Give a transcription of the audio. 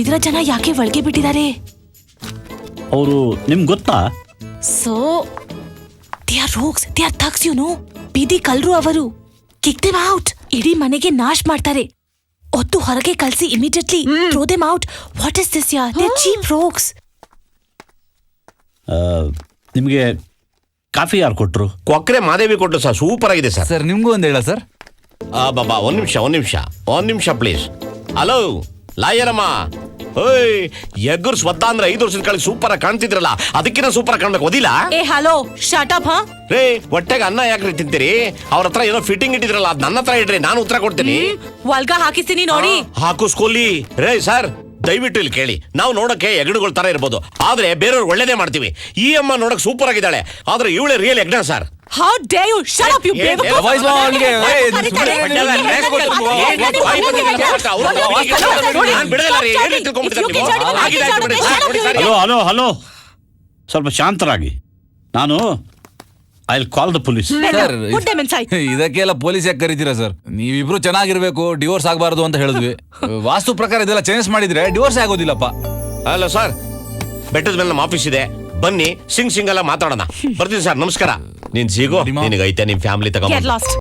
ಇಲ್ಲಿರೋ ಜನ ಯಾಕೆ ಒಳಗೆ ಬಿಟ್ಟಿದ್ದಾರೆ? ಅವರು ನಿಮ್ಗೆ ಗೊತ್ತಾ? So they are rogues, they are thugs, you know. ಬೀದಿ ಕಲ್ರು ಅವರು. Kick them out. ಇಡೀ ಮನೆಗೆ ನಾಶ್ ಮಾಡ್ತಾರೆ. ಒತ್ತು ಹೊರಗೆ ಕಳ್ಸಿ immediately. Throw them out. What is this ಯಾರ್? They are cheap rogues. ನಿಮಗೆ ಕಾಫಿ ಯಾರು ಕೊಟ್ರು? ಕೊಕ್ರೆ ಮಾದೇವಿ ಕೊಟ್ಟು ಸರ್, ಸೂಪರ್ ಆಗಿದೆ ಸರ್. ಸರ್ ನಿಮ್ಗೂ ಒಂದು ಹೇಳ ಸರ್. ಬಾಬಾ ಒಂದ್ ನಿಮಿಷ ಪ್ಲೀಸ್. ಹಲೋ ಲಾಯರಮ್ಮ, ಓಯ್ ಎಗ್ಗುರ್ ಸ್ವತ್ತ ಅಂದ್ರೆ 5 ವರ್ಷದ ಕಳಿಸಿ ಸೂಪರ್ ಆಗಿ ಕಾಣ್ತಿದ್ರಲ್ಲ, ಅದಕ್ಕಿಂತ ಸೂಪರ್ ಆಗಿ ಕಾಣ್ಬೇಕು ಓದಿಲ್ಲ? ಏ ಹಲೋ, ಶಟ್ ಅಪ್. ರೇ ಹೊಟ್ಟೆಗೆ ಅನ್ನ ಯಾಕ್ರಿ ತಿಂತೀರಿ? ಅವ್ರ ಹತ್ರ ಏನೋ ಫಿಟ್ಟಿಂಗ್ ಇಟ್ಟಿದ್ರಲ್ಲ, ಅದ್ ನನ್ನ ಹತ್ರ ಇಡ್ರಿ, ನಾನು ಉತ್ತರ ಕೊಡ್ತೀನಿ. ಒಲ್ಗ ಹಾಕಿಸ್ತೀನಿ ನೋಡಿ. ಹಾಕಿಸ್ಕೊಲ್ಲಿ. ರೇ ಸರ್ ದಯವಿಟ್ಟು ಇಲ್ಲಿ ಕೇಳಿ, ನಾವು ನೋಡಕ್ಕೆ ಎಗಡುಗಳ ತರ ಇರ್ಬೋದು, ಆದ್ರೆ ಬೇರೆಯವ್ರು ಒಳ್ಳೇದೇ ಮಾಡ್ತೀವಿ. ಈ ಅಮ್ಮ ನೋಡಕ್ ಸೂಪರ್ ಆಗಿದ್ದಾಳೆ, ಆದ್ರೆ ಇವಳೆ ರಿಯಲ್ ಎಗ್ನ sir. How dare you? Shut up, you baby. Hello, ಸ್ವಲ್ಪ ಶಾಂತರಾಗಿ. ನಾನು I will call the police. Sir ಇದಕ್ಕೆಲ್ಲ ಪೊಲೀಸ್ ಯಾಕೆ ಕರೀತೀರಾ ಸರ್? ನೀವಿಬ್ರು ಚೆನ್ನಾಗಿರ್ಬೇಕು, ಡಿವೋರ್ಸ್ ಆಗಬಾರ್ದು ಅಂತ ಹೇಳಿದ್ವಿ. ವಾಸ್ತು ಪ್ರಕಾರ ಇದೆಲ್ಲ ಚೇಂಜ್ ಮಾಡಿದ್ರೆ ಡಿವೋರ್ಸ್ ಆಗೋದಿಲ್ಲಪ್ಪ. ಅಲ್ಲ ಸರ್, ಬೆಟ್ಟದ ಮೇಲೆ ನಮ್ಮ ಆಫೀಸ್ ಇದೆ, ಬನ್ನಿ ಸಿಂಗ್ ಎಲ್ಲ ಮಾತಾಡೋಣ. ಬರ್ತೀನಿ ಸರ್, ನಮಸ್ಕಾರ. ನೀನ್ ಸಿಗೋ, ನಿನಗೈತೆ ನಿಮ್ ಫ್ಯಾಮಿಲಿ ತಗೊಂಡು.